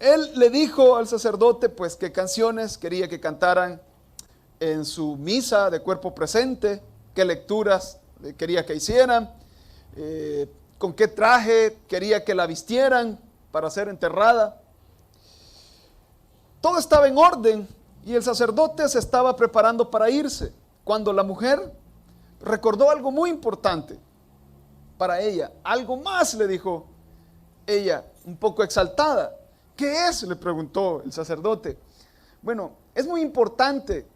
él le dijo al sacerdote pues qué canciones quería que cantaran en su misa de cuerpo presente, qué lecturas quería que hicieran, con qué traje quería que la vistieran para ser enterrada. Todo estaba en orden y el sacerdote se estaba preparando para irse, cuando la mujer recordó algo muy importante para ella. Algo más, le dijo ella, un poco exaltada. ¿Qué es?, le preguntó el sacerdote. Bueno, es muy importante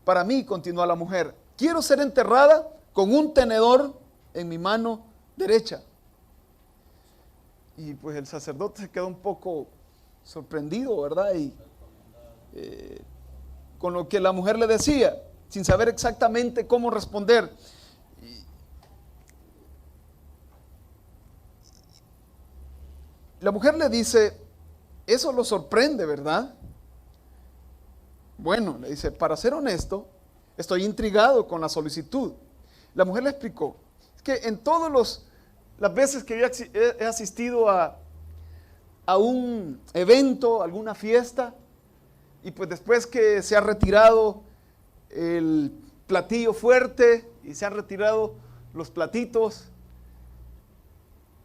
para mí, continuó la mujer. Quiero ser enterrada con un tenedor en mi mano derecha. Y pues el sacerdote se quedó un poco sorprendido, ¿verdad? Y con lo que la mujer le decía, sin saber exactamente cómo responder. La mujer le dice, eso lo sorprende, ¿verdad? Bueno, le dice, para ser honesto, estoy intrigado con la solicitud. La mujer le explicó, es que en todas las veces que yo he asistido a un evento, alguna fiesta, y pues después que se ha retirado el platillo fuerte y se han retirado los platitos,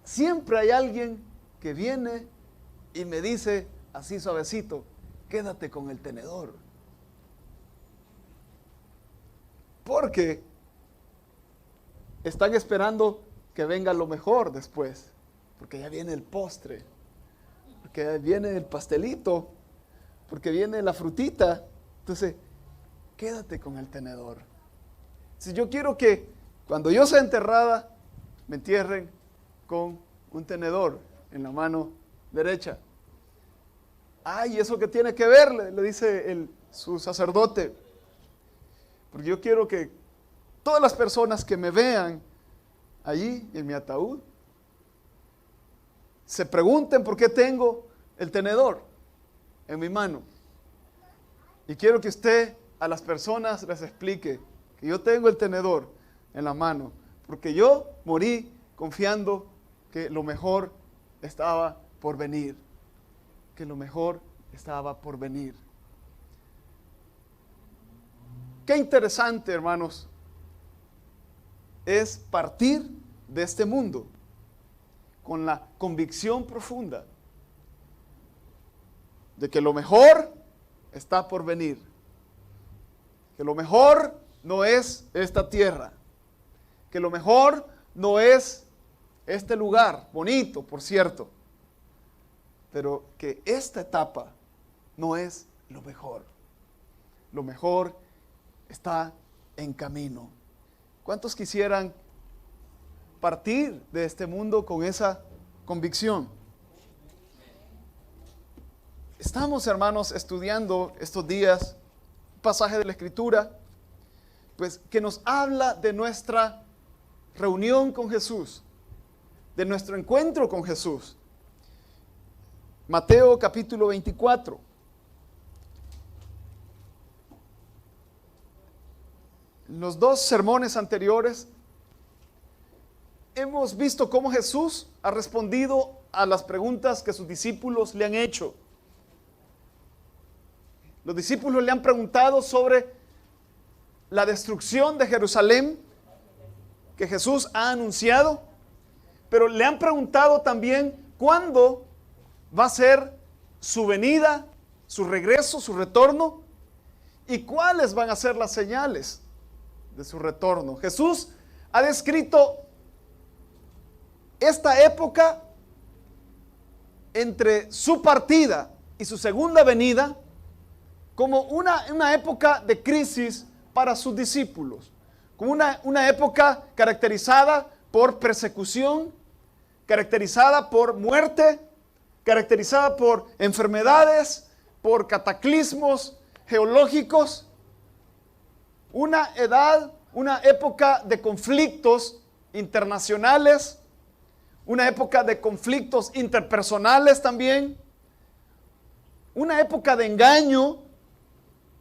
siempre hay alguien que viene y me dice así suavecito, quédate con el tenedor. Porque están esperando que venga lo mejor después, porque ya viene el postre, porque ya viene el pastelito, porque viene la frutita. Entonces, quédate con el tenedor. Si yo quiero que cuando yo sea enterrada, me entierren con un tenedor en la mano derecha. Ay, ¿eso qué tiene que ver?, le dice su sacerdote. Porque yo quiero que todas las personas que me vean allí en mi ataúd se pregunten por qué tengo el tenedor en mi mano. Y quiero que usted a las personas les explique que yo tengo el tenedor en la mano, porque yo morí confiando que lo mejor estaba por venir, que lo mejor estaba por venir. Qué interesante, hermanos, es partir de este mundo con la convicción profunda de que lo mejor está por venir, que lo mejor no es esta tierra, que lo mejor no es este lugar, bonito, por cierto, pero que esta etapa no es lo mejor. Lo mejor está en camino. ¿Cuántos quisieran partir de este mundo con esa convicción? Estamos, hermanos, estudiando estos días un pasaje de la Escritura, pues que nos habla de nuestra reunión con Jesús, de nuestro encuentro con Jesús. Mateo capítulo 24. En los dos sermones anteriores hemos visto cómo Jesús ha respondido a las preguntas que sus discípulos le han hecho. Los discípulos le han preguntado sobre la destrucción de Jerusalén que Jesús ha anunciado, pero le han preguntado también cuándo va a ser su venida, su regreso, su retorno, y cuáles van a ser las señales de su retorno. Jesús ha descrito esta época entre su partida y su segunda venida como una época de crisis para sus discípulos, como una época caracterizada por persecución, caracterizada por muerte, caracterizada por enfermedades, por cataclismos geológicos, una época de conflictos internacionales, una época de conflictos interpersonales también, una época de engaño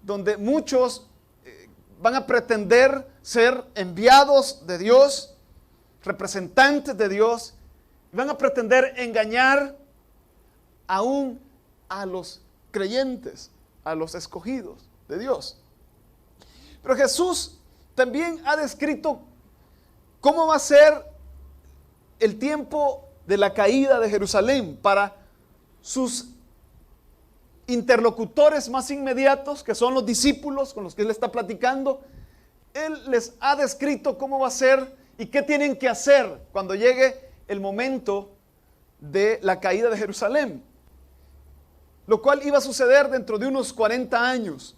donde muchos van a pretender ser enviados de Dios, representantes de Dios, van a pretender engañar aún a los creyentes, a los escogidos de Dios. Pero Jesús también ha descrito cómo va a ser el tiempo de la caída de Jerusalén para sus interlocutores más inmediatos, que son los discípulos con los que él está platicando. Él les ha descrito cómo va a ser y qué tienen que hacer cuando llegue el momento de la caída de Jerusalén, lo cual iba a suceder dentro de unos 40 años.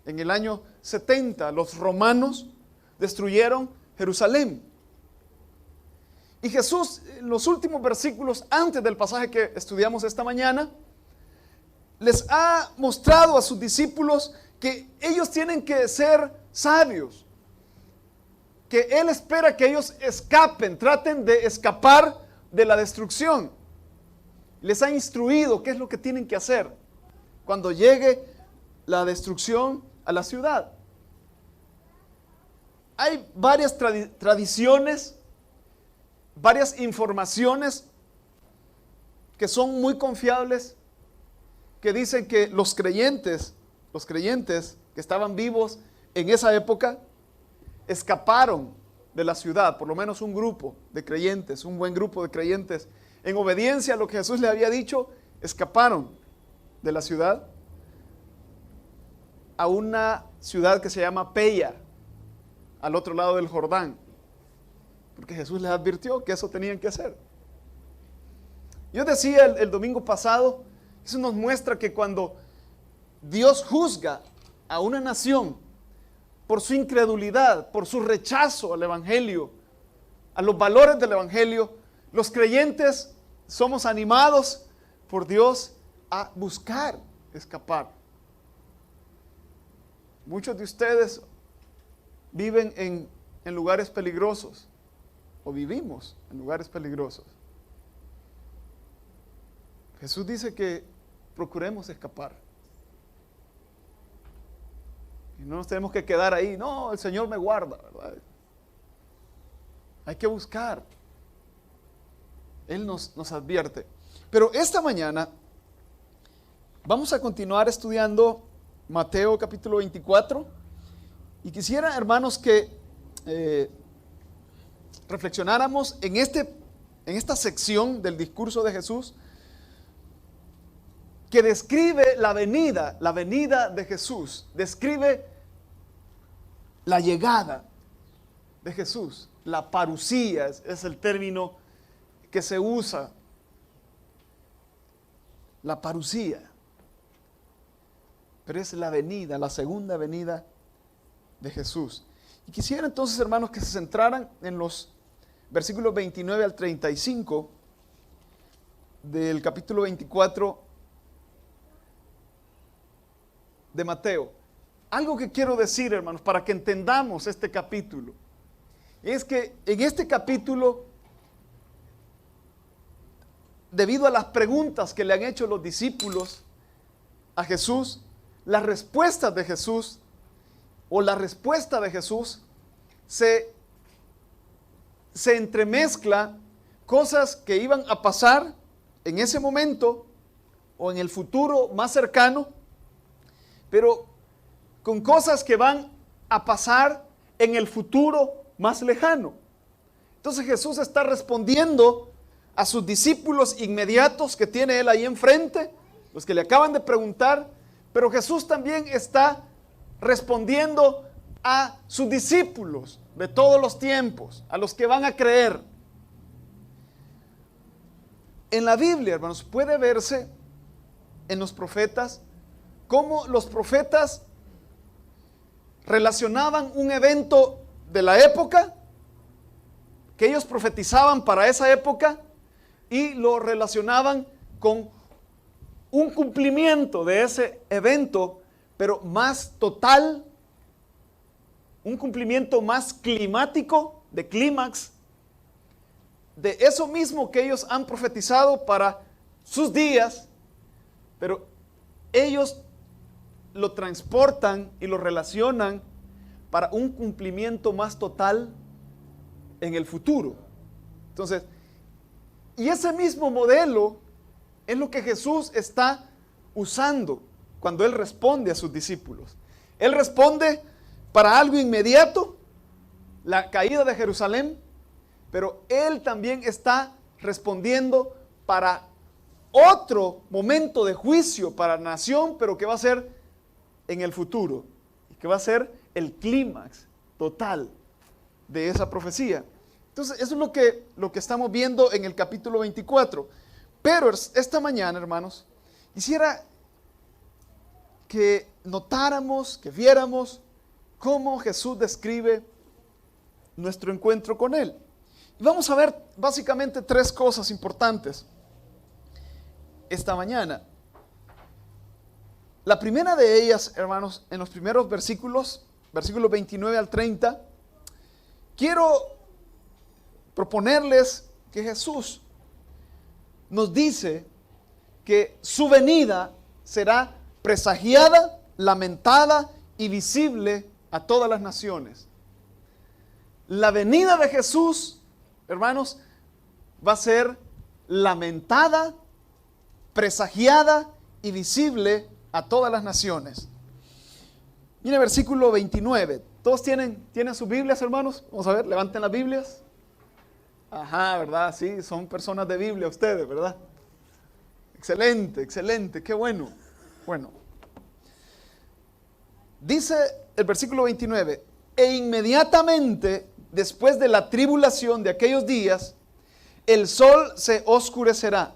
En el año 70 los romanos destruyeron Jerusalén. Y Jesús, en los últimos versículos antes del pasaje que estudiamos esta mañana, les ha mostrado a sus discípulos que ellos tienen que ser sabios, que Él espera que ellos escapen, traten de escapar de la destrucción. Les ha instruido qué es lo que tienen que hacer cuando llegue la destrucción a la ciudad. Hay varias tradiciones, varias informaciones que son muy confiables, que dicen que los creyentes que estaban vivos en esa época escaparon de la ciudad, por lo menos un grupo de creyentes, un buen grupo de creyentes, en obediencia a lo que Jesús le había dicho, escaparon de la ciudad a una ciudad que se llama Peya, al otro lado del Jordán, porque Jesús les advirtió que eso tenían que hacer. Yo decía el domingo pasado, eso nos muestra que cuando Dios juzga a una nación por su incredulidad, por su rechazo al Evangelio, a los valores del Evangelio, los creyentes somos animados por Dios a buscar escapar. Muchos de ustedes viven en lugares peligrosos, o vivimos en lugares peligrosos. Jesús dice que procuremos escapar. Y no nos tenemos que quedar ahí. No, el Señor me guarda, ¿verdad? Hay que buscar. Él nos advierte. Pero esta mañana vamos a continuar estudiando Mateo capítulo 24. Y quisiera, hermanos, que reflexionáramos en esta sección del discurso de Jesús, que describe la venida de Jesús, describe la llegada de Jesús. La parusía es el término que se usa, la parusía, pero es la venida, la segunda venida de Jesús. Y quisiera entonces, hermanos, que se centraran en los versículos 29 al 35 del capítulo 24 de Mateo. Algo que quiero decir, hermanos, para que entendamos este capítulo, es que en este capítulo, debido a las preguntas que le han hecho los discípulos a Jesús, las respuestas de Jesús, o la respuesta de Jesús, se entremezcla cosas que iban a pasar en ese momento o en el futuro más cercano, pero con cosas que van a pasar en el futuro más lejano. Entonces Jesús está respondiendo a sus discípulos inmediatos que tiene él ahí enfrente, los que le acaban de preguntar, pero Jesús también está respondiendo a sus discípulos de todos los tiempos, a los que van a creer. En la Biblia, hermanos, puede verse en los profetas cómo los profetas relacionaban un evento de la época que ellos profetizaban para esa época y lo relacionaban con un cumplimiento de ese evento, pero más total, un cumplimiento más climático, de clímax, de eso mismo que ellos han profetizado para sus días, pero ellos lo transportan y lo relacionan para un cumplimiento más total en el futuro. Entonces, y ese mismo modelo es lo que Jesús está usando cuando Él responde a sus discípulos. Él responde para algo inmediato, la caída de Jerusalén, pero Él también está respondiendo para otro momento de juicio para la nación, pero que va a ser en el futuro, y que va a ser el clímax total de esa profecía. Entonces, eso es lo que estamos viendo en el capítulo 24. Pero esta mañana, hermanos, quisiera que notáramos, que viéramos cómo Jesús describe nuestro encuentro con Él. Y vamos a ver básicamente tres cosas importantes esta mañana. La primera de ellas, hermanos, en los primeros versículos 29 al 30, quiero proponerles que Jesús nos dice que su venida será presagiada, lamentada y visible a todas las naciones. La venida de Jesús, hermanos, va a ser lamentada, presagiada y visible a todas las naciones. Mire versículo 29. ¿Todos tienen sus Biblias, hermanos? Vamos a ver, levanten las Biblias. Ajá, ¿verdad? Sí, son personas de Biblia ustedes, ¿verdad? Excelente, excelente, qué bueno. Bueno, dice el versículo 29, e inmediatamente después de la tribulación de aquellos días, el sol se oscurecerá,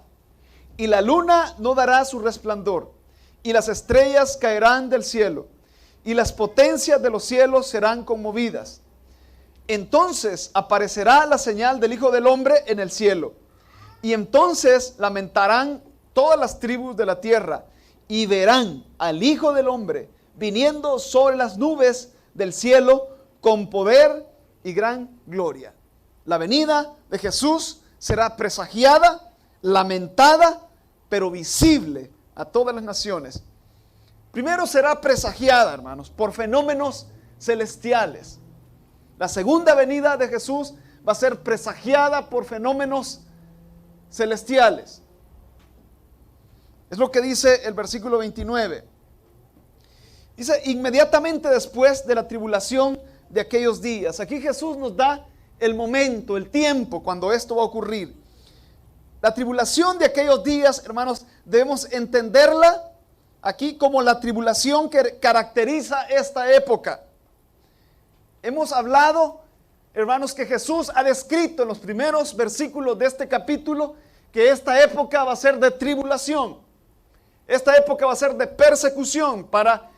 y la luna no dará su resplandor, y las estrellas caerán del cielo, y las potencias de los cielos serán conmovidas. Entonces aparecerá la señal del Hijo del Hombre en el cielo, y entonces lamentarán todas las tribus de la tierra, y verán al Hijo del Hombre viniendo sobre las nubes del cielo con poder y gran gloria. La venida de Jesús será presagiada, lamentada, pero visible a todas las naciones. Primero será presagiada, hermanos, por fenómenos celestiales. La segunda venida de Jesús va a ser presagiada por fenómenos celestiales. Es lo que dice el versículo 29. Dice, inmediatamente después de la tribulación de aquellos días. Aquí Jesús nos da el momento, el tiempo cuando esto va a ocurrir. La tribulación de aquellos días, hermanos, debemos entenderla aquí como la tribulación que caracteriza esta época. Hemos hablado, hermanos, que Jesús ha descrito en los primeros versículos de este capítulo que esta época va a ser de tribulación. Esta época va a ser de persecución para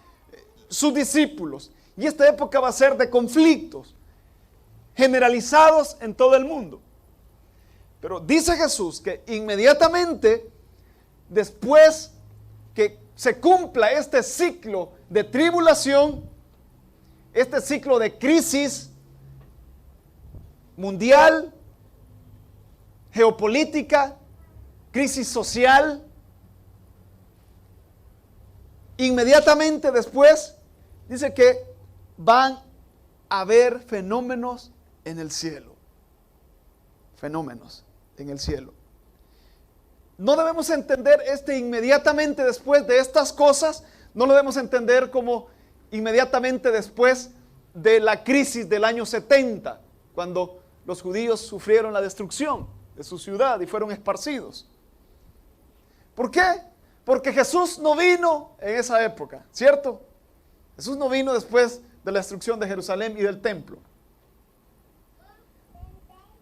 sus discípulos. Y esta época va a ser de conflictos generalizados en todo el mundo. Pero dice Jesús que inmediatamente después que se cumpla este ciclo de tribulación, este ciclo de crisis mundial, geopolítica, crisis social, inmediatamente después dice que van a haber fenómenos en el cielo. Fenómenos en el cielo. No debemos entender inmediatamente después de estas cosas, no lo debemos entender como inmediatamente después de la crisis del año 70, cuando los judíos sufrieron la destrucción de su ciudad y fueron esparcidos. ¿Por qué? Porque Jesús no vino en esa época, ¿cierto? Jesús no vino después de la destrucción de Jerusalén y del templo.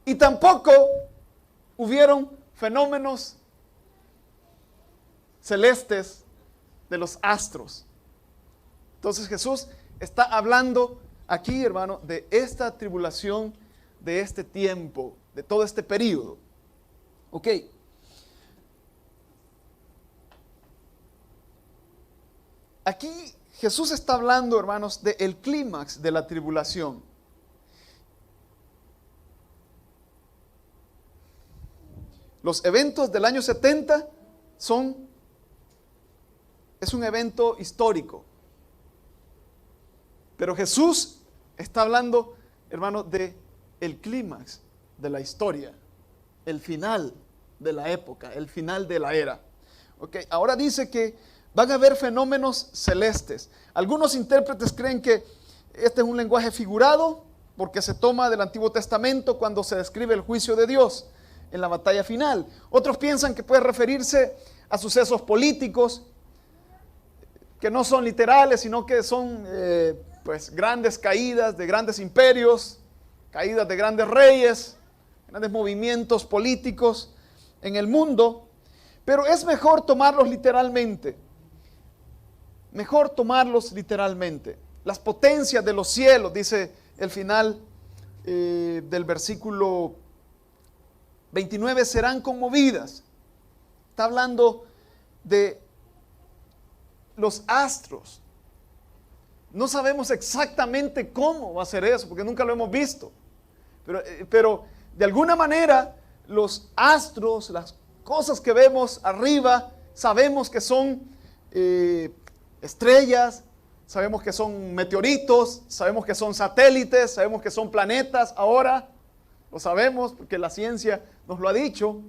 Y tampoco hubieron fenómenos celestes de los astros. Entonces Jesús está hablando aquí, hermano, de esta tribulación, de este tiempo, de todo este periodo. Ok. Aquí Jesús está hablando, hermanos, del clímax de la tribulación. Los eventos del año 70 es un evento histórico. Pero Jesús está hablando, hermano, de el clímax de la historia, el final de la época, el final de la era. Okay, ahora dice que Van a haber fenómenos celestes. Algunos intérpretes creen que este es un lenguaje figurado porque se toma del Antiguo Testamento cuando se describe el juicio de Dios en la batalla final. Otros piensan que puede referirse a sucesos políticos que no son literales, sino que son pues grandes caídas de grandes imperios, caídas de grandes reyes, grandes movimientos políticos en el mundo. Pero es mejor tomarlos literalmente. Mejor tomarlos literalmente. Las potencias de los cielos, dice el final del versículo 29, serán conmovidas. Está hablando de los astros. No sabemos exactamente cómo va a ser eso, porque nunca lo hemos visto. Pero de alguna manera, los astros, las cosas que vemos arriba, sabemos que son estrellas, sabemos que son meteoritos, sabemos que son satélites, sabemos que son planetas. Ahora lo sabemos porque la ciencia nos lo ha dicho.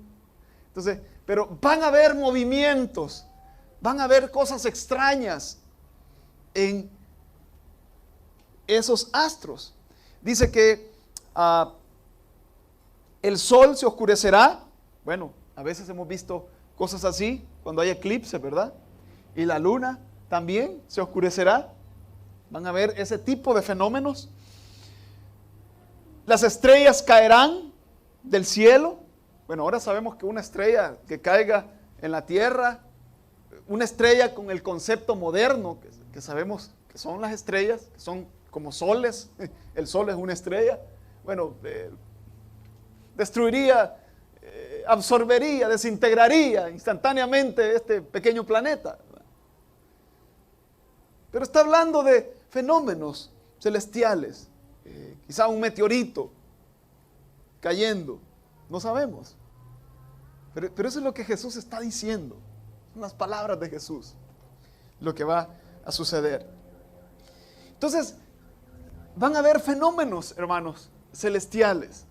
Entonces, pero van a haber movimientos, van a haber cosas extrañas en esos astros. Dice que el sol se oscurecerá. Bueno, a veces hemos visto cosas así cuando hay eclipse, ¿verdad? Y la luna también se oscurecerá. Van a haber ese tipo de fenómenos. Las estrellas caerán del cielo. Bueno, ahora sabemos que una estrella que caiga en la tierra, una estrella con el concepto moderno que sabemos que son las estrellas, que son como soles. El sol es una estrella. Bueno, destruiría, absorbería, desintegraría instantáneamente este pequeño planeta. Pero está hablando de fenómenos celestiales, quizá un meteorito cayendo, no sabemos. Pero eso es lo que Jesús está diciendo, son las palabras de Jesús, lo que va a suceder. Entonces, van a haber fenómenos, hermanos, celestiales.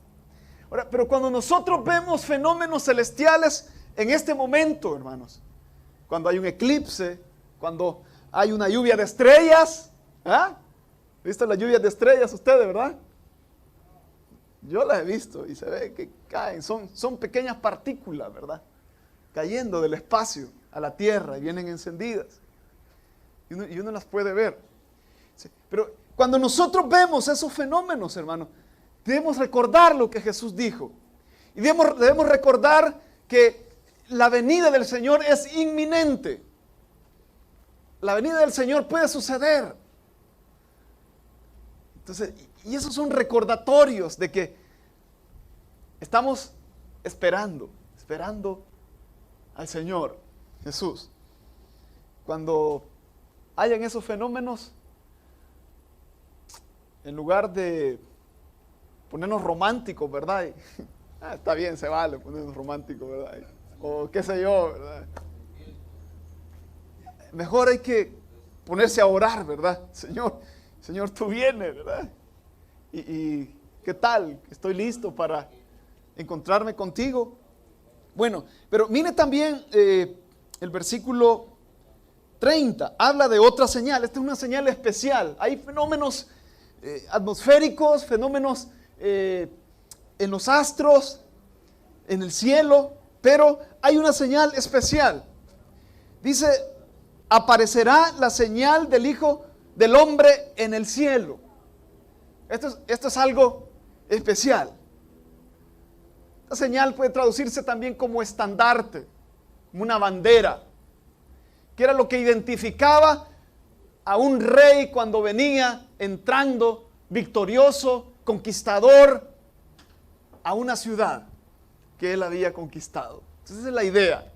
Ahora, pero cuando nosotros vemos fenómenos celestiales en este momento, hermanos, cuando hay un eclipse, cuando hay una lluvia de estrellas, ¿ah? ¿Viste las lluvias de estrellas ustedes, verdad? Yo las he visto y se ve que caen, son pequeñas partículas, ¿verdad? Cayendo del espacio a la tierra y vienen encendidas. Y uno las puede ver. Sí, pero cuando nosotros vemos esos fenómenos, hermanos, debemos recordar lo que Jesús dijo. Y debemos recordar que la venida del Señor es inminente. La venida del Señor puede suceder. Entonces, y esos son recordatorios de que estamos esperando al Señor Jesús. Cuando hayan esos fenómenos, en lugar de ponernos románticos, ¿verdad? Está bien, se vale ponernos románticos, ¿verdad? O qué sé yo, ¿verdad? Mejor hay que ponerse a orar, ¿verdad? Señor, tú vienes, ¿verdad? Y ¿qué tal? Estoy listo para encontrarme contigo. Bueno, pero mire también el versículo 30. Habla de otra señal. Esta es una señal especial. Hay fenómenos atmosféricos, fenómenos en los astros, en el cielo, pero hay una señal especial. Dice, aparecerá la señal del Hijo del Hombre en el cielo. Esto es algo especial. La señal puede traducirse también como estandarte, como una bandera, que era lo que identificaba a un rey cuando venía entrando victorioso, conquistador, a una ciudad que él había conquistado. Entonces esa es la idea.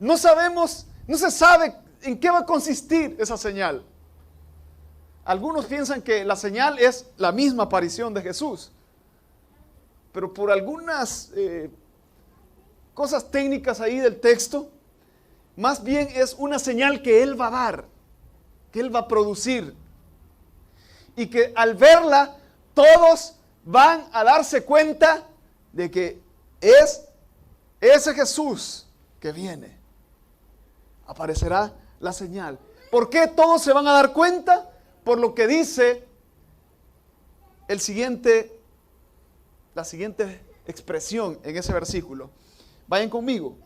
No se sabe en qué va a consistir esa señal. Algunos piensan que la señal es la misma aparición de Jesús, pero por algunas cosas técnicas ahí del texto, más bien es una señal que Él va a dar, que Él va a producir, y que al verla todos van a darse cuenta de que es ese Jesús que viene. Aparecerá la señal. ¿Por qué todos se van a dar cuenta? Por lo que dice la siguiente expresión en ese versículo. Vayan conmigo.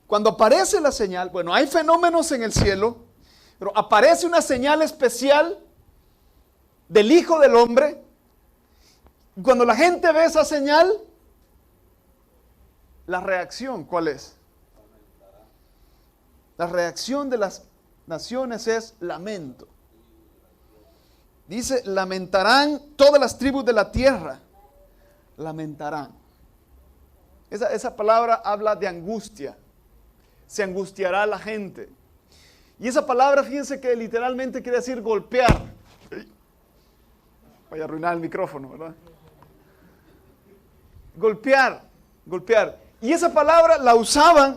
Cuando aparece la señal, bueno, hay fenómenos en el cielo, pero aparece una señal especial del Hijo del Hombre. Cuando la gente ve esa señal, la reacción, ¿cuál es? La reacción de las naciones es lamento. Dice, lamentarán todas las tribus de la tierra. Lamentarán. Esa palabra habla de angustia. Se angustiará la gente. Y esa palabra, fíjense que literalmente quiere decir golpear. Voy a arruinar el micrófono, ¿verdad? Golpear, golpear. Y esa palabra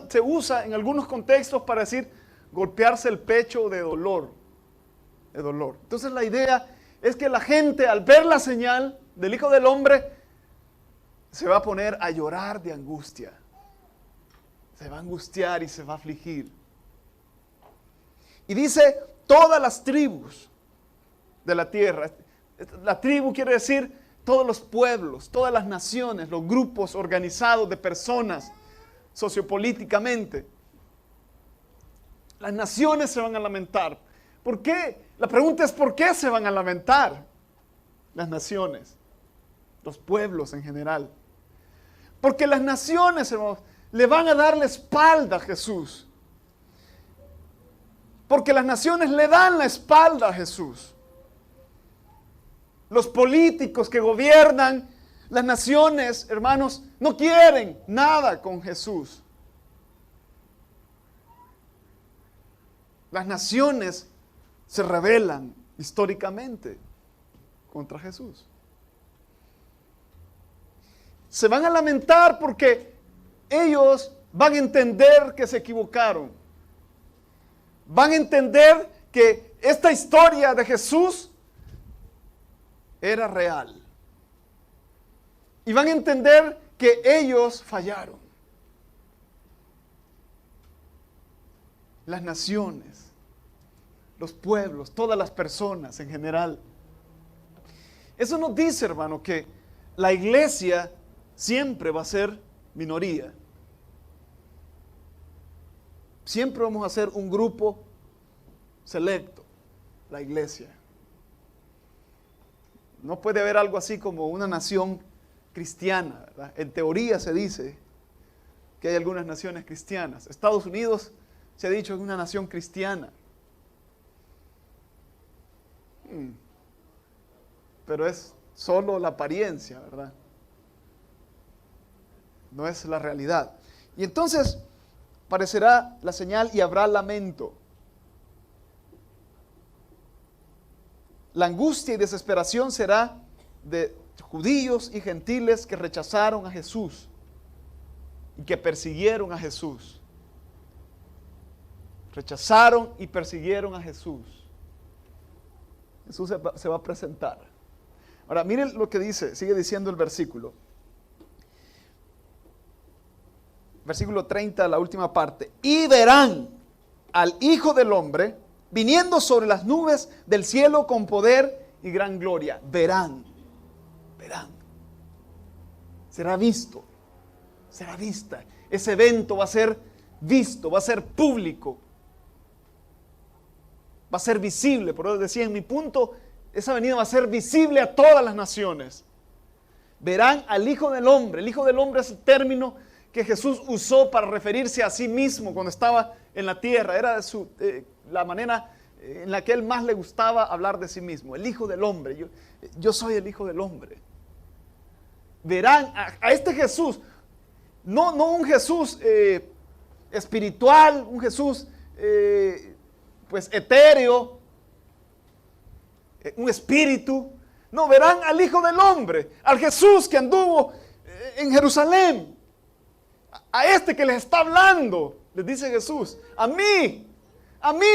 se usa en algunos contextos para decir golpearse el pecho de dolor. De dolor. Entonces la idea es que la gente, al ver la señal del Hijo del Hombre, se va a poner a llorar de angustia. Se va a angustiar y se va a afligir. Y dice, todas las tribus de la tierra. La tribu quiere decir todos los pueblos, todas las naciones, los grupos organizados de personas sociopolíticamente. Las naciones se van a lamentar. ¿Por qué? La pregunta es, ¿por qué se van a lamentar las naciones? Los pueblos en general. Porque las naciones, hermanos, le van a dar la espalda a Jesús. Porque las naciones le dan la espalda a Jesús. Los políticos que gobiernan las naciones, hermanos, no quieren nada con Jesús. Las naciones se rebelan históricamente contra Jesús. Se van a lamentar porque ellos van a entender que se equivocaron. Van a entender que esta historia de Jesús era real. Y van a entender que ellos fallaron. Las naciones, los pueblos, todas las personas en general. Eso nos dice, hermano, que la iglesia siempre va a ser minoría. Siempre vamos a ser un grupo selecto, la iglesia. No puede haber algo así como una nación cristiana, ¿verdad? En teoría se dice que hay algunas naciones cristianas. Estados Unidos se ha dicho que es una nación cristiana. Pero es solo la apariencia, ¿verdad? No es la realidad. Y entonces aparecerá la señal y habrá lamento. La angustia y desesperación será de judíos y gentiles que rechazaron a Jesús y que persiguieron a Jesús. Rechazaron y persiguieron a Jesús. Jesús se va a presentar. Ahora, miren lo que dice, sigue diciendo el versículo. Versículo 30, la última parte. Y verán al Hijo del Hombre viniendo sobre las nubes del cielo con poder y gran gloria. Verán. Será visto. Será vista. Ese evento va a ser visto, va a ser público. Va a ser visible. Por eso decía en mi punto, esa venida va a ser visible a todas las naciones. Verán al Hijo del Hombre. El Hijo del Hombre es el término que Jesús usó para referirse a sí mismo cuando estaba en la tierra. Era la manera en la que él más le gustaba hablar de sí mismo. El Hijo del Hombre. Yo soy el Hijo del Hombre. Verán a este Jesús. No un Jesús espiritual, un Jesús pues etéreo, un espíritu. No, verán al Hijo del Hombre, al Jesús que anduvo en Jerusalén. A este que les está hablando, les dice Jesús, a mí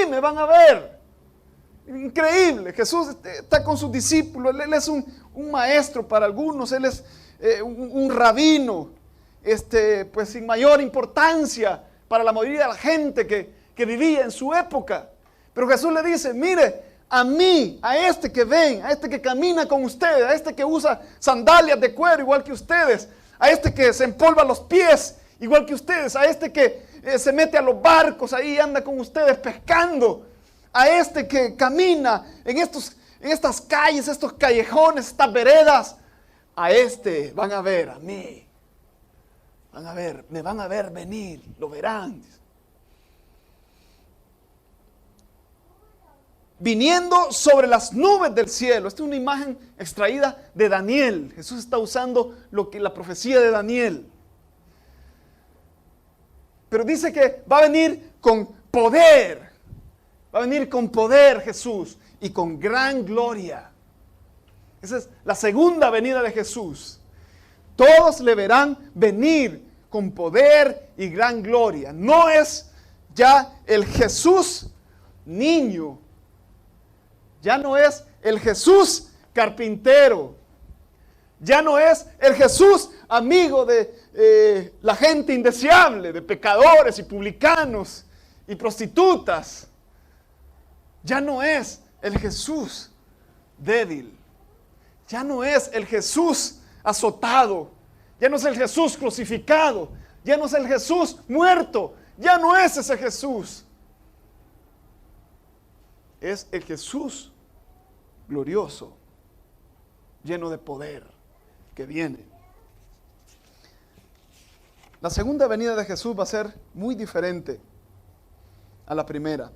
me van a ver. Increíble, Jesús está con sus discípulos, él es un maestro para algunos, él es un rabino, pues sin mayor importancia para la mayoría de la gente que vivía en su época. Pero Jesús le dice, mire, a mí, a este que ven, a este que camina con ustedes, a este que usa sandalias de cuero igual que ustedes, a este que se empolva los pies igual que ustedes, a este que se mete a los barcos ahí y anda con ustedes pescando, a este que camina en estas calles, estos callejones, estas veredas, a este van a ver a mí, me van a ver venir, lo verán. Viniendo sobre las nubes del cielo. Esta es una imagen extraída de Daniel. Jesús está usando la profecía de Daniel. Pero dice que va a venir con poder. Va a venir con poder Jesús y con gran gloria. Esa es la segunda venida de Jesús. Todos le verán venir con poder y gran gloria. No es ya el Jesús niño. Ya no es el Jesús carpintero. Ya no es el Jesús amigo de la gente indeseable, de pecadores y publicanos y prostitutas. Ya no es el Jesús débil. Ya no es el Jesús azotado. Ya no es el Jesús crucificado. Ya no es el Jesús muerto. Ya no es ese Jesús. Es el Jesús glorioso, lleno de poder, que viene. La segunda venida de Jesús va a ser muy diferente a la primera.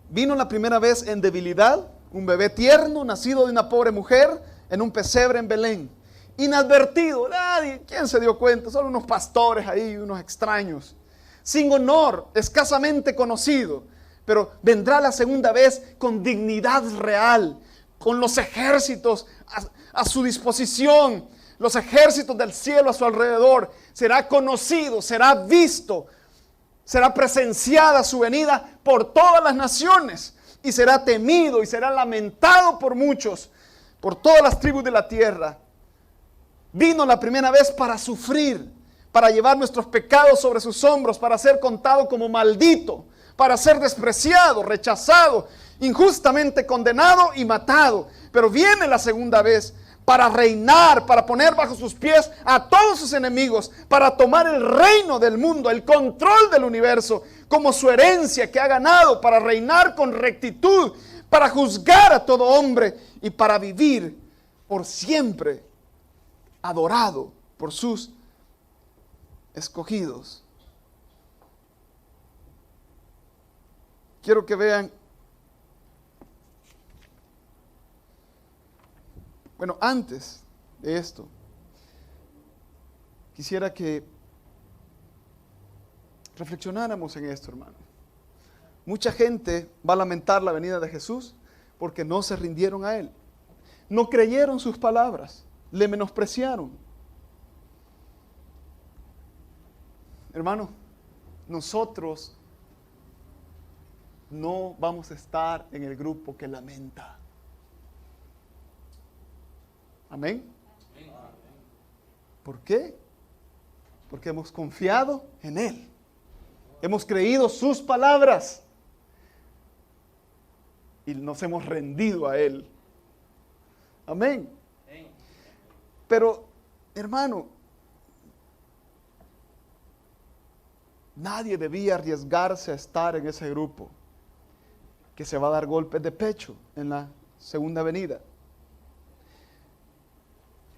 Vino la primera vez en debilidad, un bebé tierno, nacido de una pobre mujer, en un pesebre en Belén. Inadvertido, nadie, ¿quién se dio cuenta? Solo unos pastores ahí, unos extraños. Sin honor, escasamente conocido. Pero vendrá la segunda vez con dignidad real, con los ejércitos a su disposición, los ejércitos del cielo a su alrededor. Será conocido, será visto, será presenciada su venida por todas las naciones y será temido y será lamentado por muchos, por todas las tribus de la tierra. Vino la primera vez para sufrir, para llevar nuestros pecados sobre sus hombros, para ser contado como maldito, para ser despreciado, rechazado, injustamente condenado y matado. Pero viene la segunda vez para reinar, para poner bajo sus pies a todos sus enemigos, para tomar el reino del mundo, el control del universo, como su herencia que ha ganado, para reinar con rectitud, para juzgar a todo hombre y para vivir por siempre adorado por sus escogidos. Quiero que vean, bueno, antes de esto, quisiera que reflexionáramos en esto, hermano. Mucha gente va a lamentar la venida de Jesús porque no se rindieron a Él. No creyeron sus palabras, le menospreciaron. Hermano, nosotros no vamos a estar en el grupo que lamenta. Amén. ¿Por qué? Porque hemos confiado en Él. Hemos creído sus palabras. Y nos hemos rendido a Él. Amén. Pero, hermano, nadie debía arriesgarse a estar en ese grupo que se va a dar golpes de pecho en la segunda venida.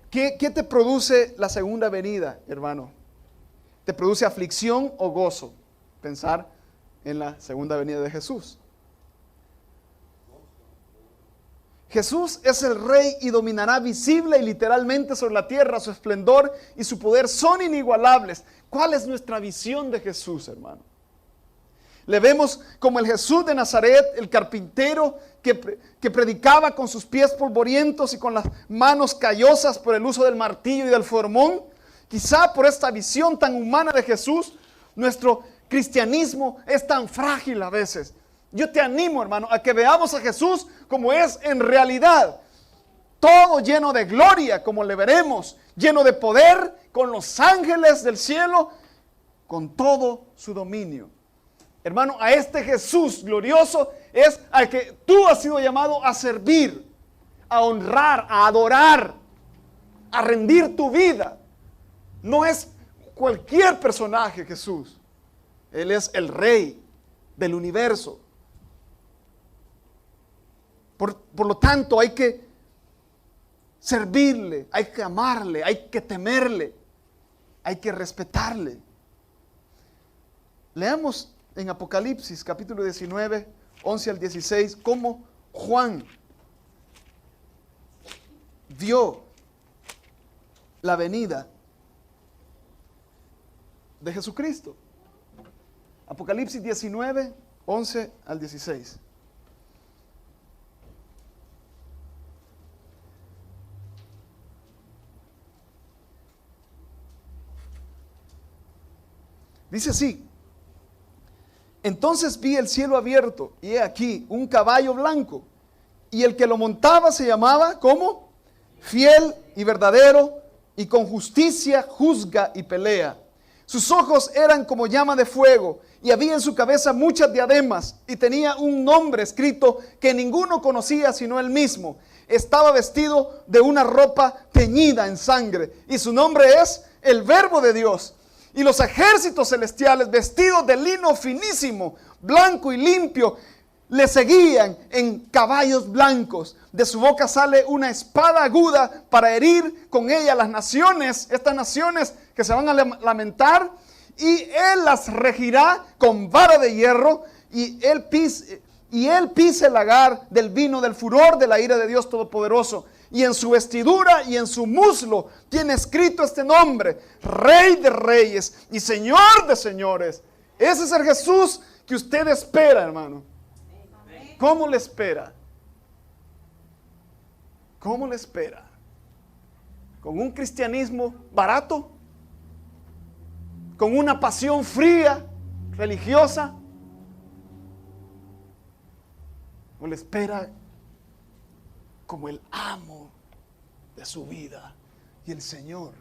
¿Qué te produce la segunda venida, hermano? ¿Te produce aflicción o gozo? Pensar en la segunda venida de Jesús. Jesús es el Rey y dominará visible y literalmente sobre la tierra. Su esplendor y su poder son inigualables. ¿Cuál es nuestra visión de Jesús, hermano? Le vemos como el Jesús de Nazaret, el carpintero que predicaba con sus pies polvorientos y con las manos callosas por el uso del martillo y del formón. Quizá por esta visión tan humana de Jesús, nuestro cristianismo es tan frágil a veces. Yo te animo, hermano, a que veamos a Jesús como es en realidad. Todo lleno de gloria, como le veremos, lleno de poder, con los ángeles del cielo, con todo su dominio. Hermano, a este Jesús glorioso es al que tú has sido llamado a servir, a honrar, a adorar, a rendir tu vida. No es cualquier personaje Jesús. Él es el Rey del universo. Por lo tanto, hay que servirle, hay que amarle, hay que temerle, hay que respetarle. Leamos en Apocalipsis capítulo 19, 11 al 16, cómo Juan vio la venida de Jesucristo. Apocalipsis 19, 11 al 16. Dice así: entonces vi el cielo abierto, y he aquí un caballo blanco, y el que lo montaba se llamaba, ¿cómo? Fiel y verdadero, y con justicia juzga y pelea. Sus ojos eran como llama de fuego, y había en su cabeza muchas diademas, y tenía un nombre escrito que ninguno conocía sino él mismo. Estaba vestido de una ropa teñida en sangre, y su nombre es el Verbo de Dios. Y los ejércitos celestiales, vestidos de lino finísimo, blanco y limpio, le seguían en caballos blancos. De su boca sale una espada aguda para herir con ella las naciones, estas naciones que se van a lamentar, y él las regirá con vara de hierro, y él pise el lagar del vino del furor de la ira de Dios Todopoderoso. Y en su vestidura y en su muslo tiene escrito este nombre: Rey de Reyes y Señor de Señores. Ese es el Jesús que usted espera, hermano. ¿Cómo le espera? ¿Cómo le espera? ¿Con un cristianismo barato? ¿Con una pasión fría, religiosa? ¿O le espera como el amo de su vida y el Señor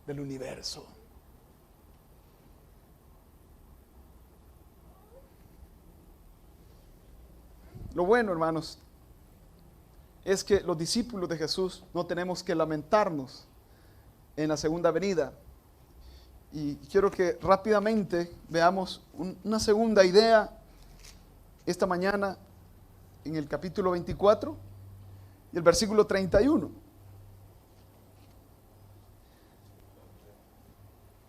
del universo? Lo bueno, hermanos, es que los discípulos de Jesús no tenemos que lamentarnos en la segunda venida. Y quiero que rápidamente veamos una segunda idea esta mañana en el capítulo 24 y el versículo 31.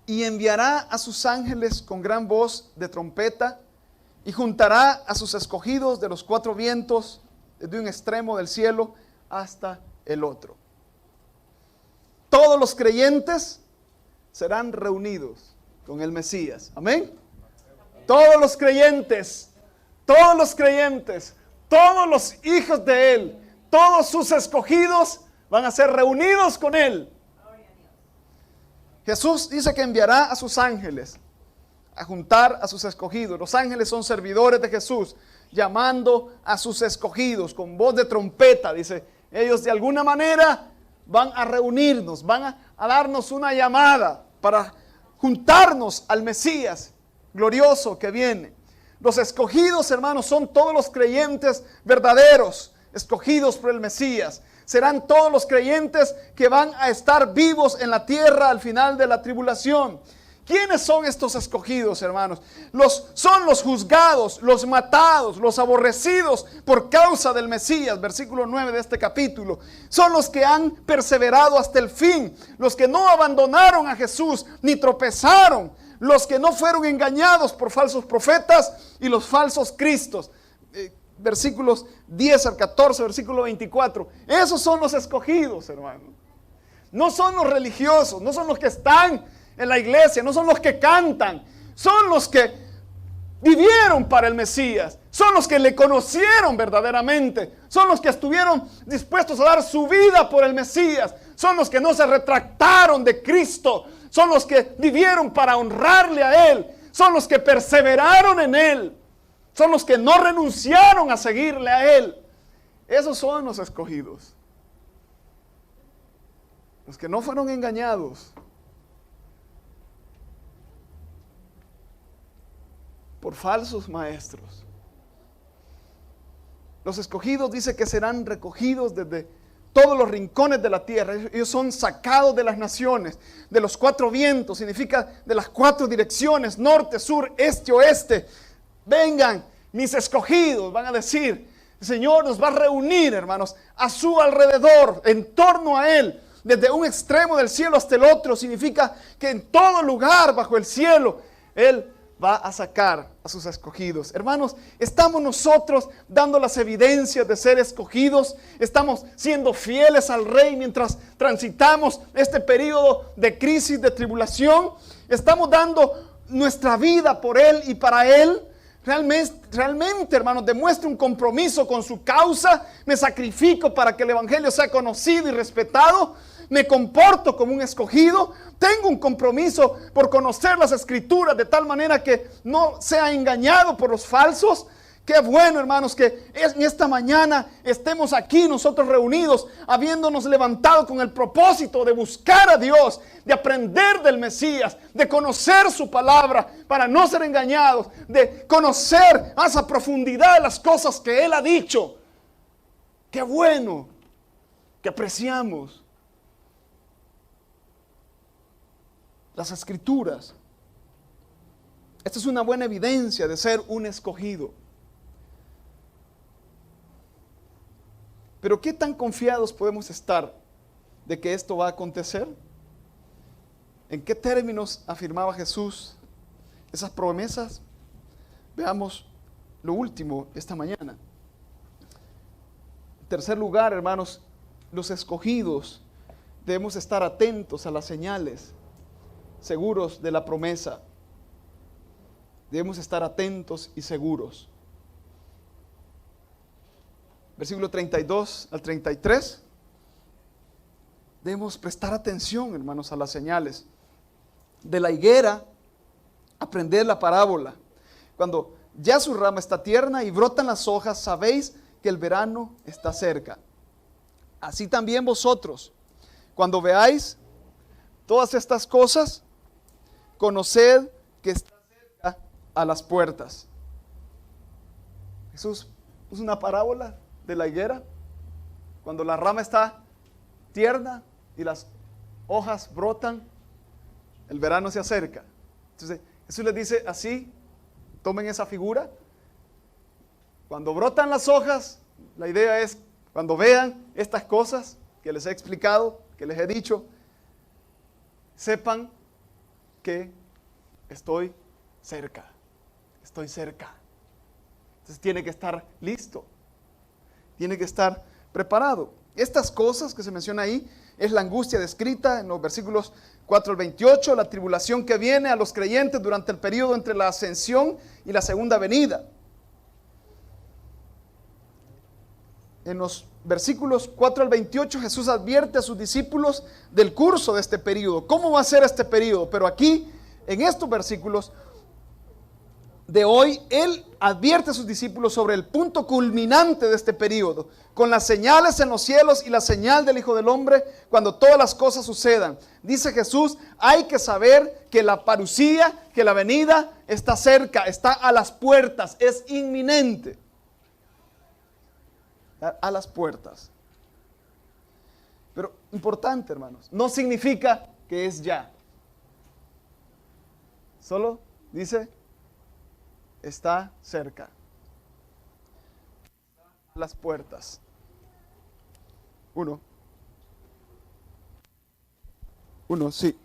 Y enviará a sus ángeles con gran voz de trompeta, y juntará a sus escogidos de los cuatro vientos, de un extremo del cielo hasta el otro. Todos los creyentes serán reunidos con el Mesías. Amén. Todos los creyentes, todos los creyentes, todos los hijos de Él, todos sus escogidos van a ser reunidos con Él. Jesús dice que enviará a sus ángeles a juntar a sus escogidos. Los ángeles son servidores de Jesús, llamando a sus escogidos con voz de trompeta. Dice, ellos de alguna manera van a reunirnos, van a darnos una llamada para juntarnos al Mesías glorioso que viene. Los escogidos, hermanos, son todos los creyentes verdaderos, escogidos por el Mesías. Serán todos los creyentes que van a estar vivos en la tierra al final de la tribulación. ¿Quiénes son estos escogidos, hermanos? Son los juzgados, los matados, los aborrecidos por causa del Mesías, versículo 9 de este capítulo. Son los que han perseverado hasta el fin, los que no abandonaron a Jesús ni tropezaron, los que no fueron engañados por falsos profetas y los falsos cristos. Versículos 10 al 14, versículo 24. Esos son los escogidos, hermanos. No son los religiosos, no son los que están en la iglesia, no son los que cantan, son los que vivieron para el Mesías, son los que le conocieron verdaderamente, son los que estuvieron dispuestos a dar su vida por el Mesías, son los que no se retractaron de Cristo, son los que vivieron para honrarle a Él, son los que perseveraron en Él, son los que no renunciaron a seguirle a Él. Esos son los escogidos, los que no fueron engañados. por falsos maestros. Los escogidos dice que serán recogidos desde todos los rincones de la tierra. Ellos son sacados de las naciones, de los cuatro vientos, significa de las cuatro direcciones, norte, sur, este, oeste. Vengan, mis escogidos, van a decir. El Señor nos va a reunir, hermanos, a su alrededor, en torno a Él, desde un extremo del cielo hasta el otro. Significa que en todo lugar bajo el cielo, Él va a sacar a sus escogidos. Hermanos, ¿estamos nosotros dando las evidencias de ser escogidos? ¿Estamos siendo fieles al Rey mientras transitamos este periodo de crisis, de tribulación? ¿Estamos dando nuestra vida por Él y para Él? Realmente, hermanos, demuestre un compromiso con su causa. Me sacrifico para que el Evangelio sea conocido y respetado. Me comporto como un escogido. Tengo un compromiso por conocer las Escrituras de tal manera que no sea engañado por los falsos. Qué bueno, hermanos, que en esta mañana estemos aquí nosotros reunidos, habiéndonos levantado con el propósito de buscar a Dios, de aprender del Mesías, de conocer su palabra para no ser engañados, de conocer más a profundidad las cosas que Él ha dicho. Qué bueno que apreciamos las Escrituras. Esta es una buena evidencia de ser un escogido. Pero ¿qué tan confiados podemos estar de que esto va a acontecer? ¿En qué términos afirmaba Jesús esas promesas? Veamos lo último esta mañana. En tercer lugar, hermanos, los escogidos debemos estar atentos a las señales, seguros de la promesa. Debemos estar atentos y seguros. Versículo 32 al 33. Debemos prestar atención, hermanos, a las señales. De la higuera, aprender la parábola. Cuando ya su rama está tierna y brotan las hojas, sabéis que el verano está cerca. Así también vosotros, cuando veáis todas estas cosas, conoced que está cerca a las puertas. Jesús puso una parábola de la higuera, cuando la rama está tierna y las hojas brotan, el verano se acerca. Entonces Jesús les dice así, tomen esa figura, cuando brotan las hojas, la idea es cuando vean estas cosas que les he explicado, que les he dicho, sepan que estoy cerca. Entonces tiene que estar listo. Tiene que estar preparado. Estas cosas que se menciona ahí es la angustia descrita en los versículos 4 al 28, la tribulación que viene a los creyentes durante el periodo entre la ascensión y la segunda venida. En los versículos 4 al 28 Jesús advierte a sus discípulos del curso de este periodo. ¿Cómo va a ser este periodo? Pero aquí, en estos versículos de hoy, Él advierte a sus discípulos sobre el punto culminante de este periodo, con las señales en los cielos y la señal del Hijo del Hombre cuando todas las cosas sucedan. Dice Jesús, hay que saber que la parucía, que la venida está cerca, está a las puertas, es inminente. A las puertas. Pero importante, hermanos, no significa que es ya. Solo dice está cerca. A las puertas. Uno, sí.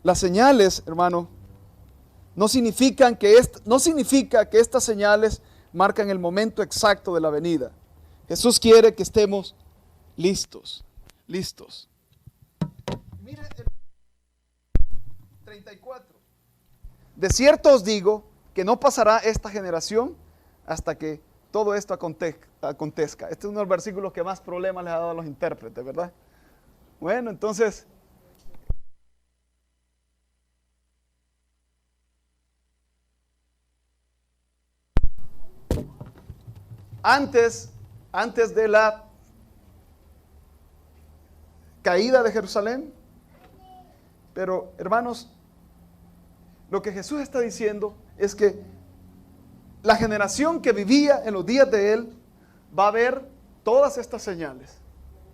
Las señales, hermano, no significa que estas señales marcan el momento exacto de la venida. Jesús quiere que estemos listos. Mire el 34. De cierto os digo que no pasará esta generación hasta que todo esto acontezca. Este es uno de los versículos que más problemas les ha dado a los intérpretes, ¿verdad? Bueno, entonces, antes de la caída de Jerusalén, Pero, hermanos, lo que Jesús está diciendo es que la generación que vivía en los días de Él va a ver todas estas señales.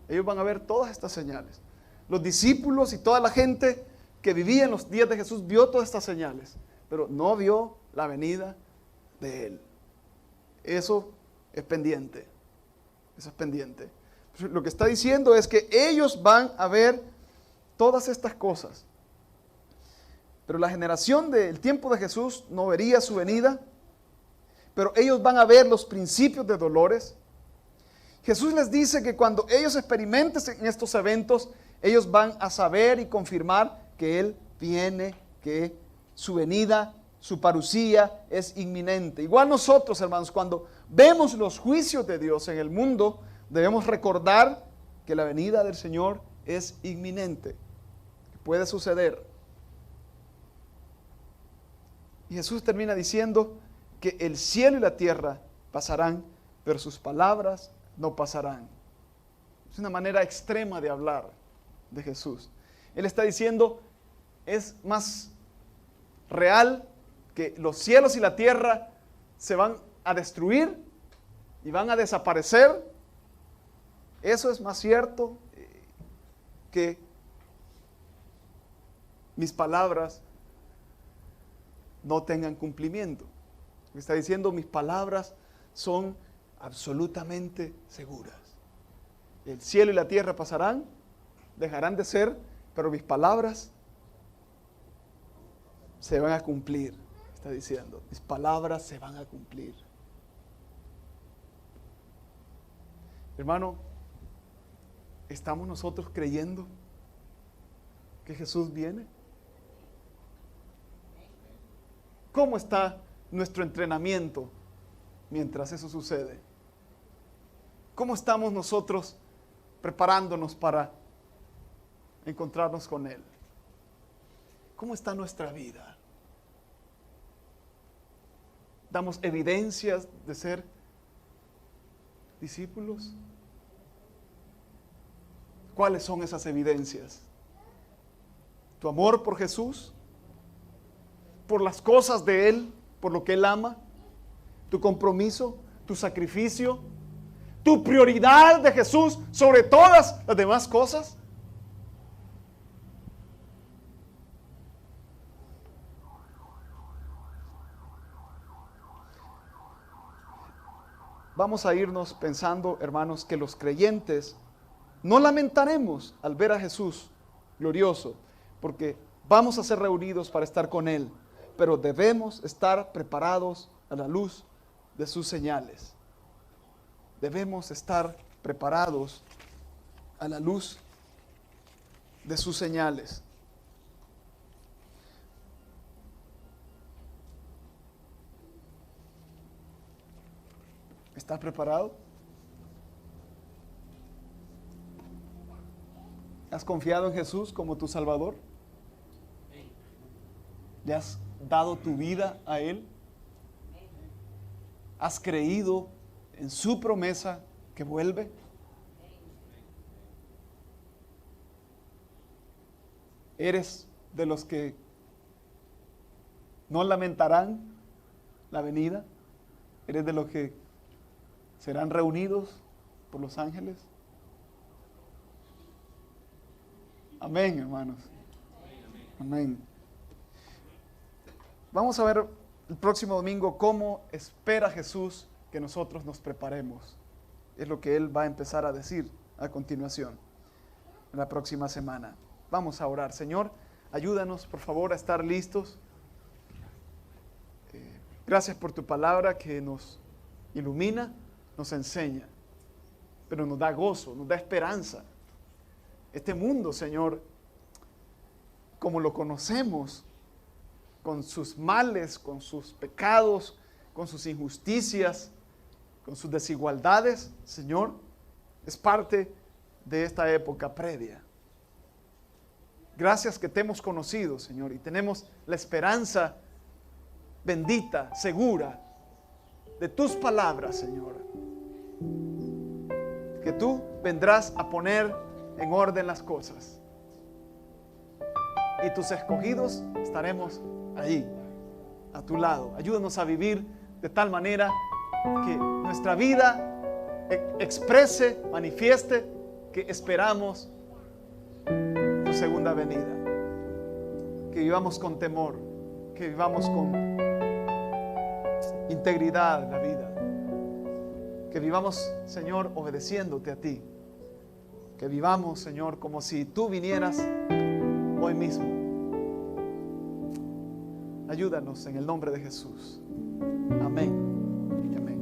Ellos van a ver todas estas señales. Los discípulos y toda la gente que vivía en los días de Jesús vio todas estas señales, pero no vio la venida de Él. Eso es pendiente. Eso es pendiente. Lo que está diciendo es que ellos van a ver todas estas cosas. Pero la generación del tiempo de Jesús no vería su venida, pero ellos van a ver los principios de dolores. Jesús les dice que cuando ellos experimenten en estos eventos, ellos van a saber y confirmar que Él viene, que su venida, su parucía es inminente. Igual nosotros, hermanos, cuando vemos los juicios de Dios en el mundo, debemos recordar que la venida del Señor es inminente, que puede suceder. Y Jesús termina diciendo que el cielo y la tierra pasarán, pero sus palabras no pasarán. Es una manera extrema de hablar de Jesús. Él está diciendo, es más real que los cielos y la tierra se van a destruir y van a desaparecer. Eso es más cierto que mis palabras no tengan cumplimiento. Está diciendo, mis palabras son absolutamente seguras. El cielo y la tierra pasarán, dejarán de ser, pero mis palabras se van a cumplir. Está diciendo, mis palabras se van a cumplir. Hermano, ¿estamos nosotros creyendo que Jesús viene? ¿Cómo está nuestro entrenamiento mientras eso sucede? ¿Cómo estamos nosotros preparándonos para encontrarnos con Él? ¿Cómo está nuestra vida? ¿Damos evidencias de ser discípulos? ¿Cuáles son esas evidencias? ¿Tu amor por Jesús? ¿Por las cosas de Él? ¿Por lo que Él ama? ¿Tu compromiso? ¿Tu sacrificio? ¿Tu prioridad de Jesús sobre todas las demás cosas? Vamos a irnos pensando, hermanos, que los creyentes no lamentaremos al ver a Jesús glorioso, porque vamos a ser reunidos para estar con Él, pero debemos estar preparados a la luz de sus señales. Debemos estar preparados a la luz de sus señales. ¿Estás preparado? ¿Has confiado en Jesús como tu Salvador? ¿Le has dado tu vida a Él? ¿Has creído en su promesa que vuelve? ¿Eres de los que no lamentarán la venida? ¿Eres de los que serán reunidos por los ángeles? Amén, hermanos. Amén. Vamos a ver el próximo domingo cómo espera Jesús que nosotros nos preparemos. Es lo que Él va a empezar a decir a continuación, en la próxima semana. Vamos a orar. Señor, ayúdanos por favor a estar listos. Gracias por tu palabra que nos ilumina, nos enseña, pero nos da gozo, nos da esperanza. Este mundo, Señor, como lo conocemos, con sus males, con sus pecados, con sus injusticias, con sus desigualdades, Señor, es parte de esta época previa. Gracias que te hemos conocido, Señor, y tenemos la esperanza bendita, segura, de tus palabras, Señor. Que tú vendrás a poner en orden las cosas. y tus escogidos estaremos allí, a tu lado. Ayúdanos a vivir de tal manera que nuestra vida exprese, manifieste que esperamos tu segunda venida. Que vivamos con temor, que vivamos con integridad en la vida. Que vivamos, Señor, obedeciéndote a ti. Que vivamos, Señor, como si tú vinieras hoy mismo. Ayúdanos en el nombre de Jesús. Amén y amén.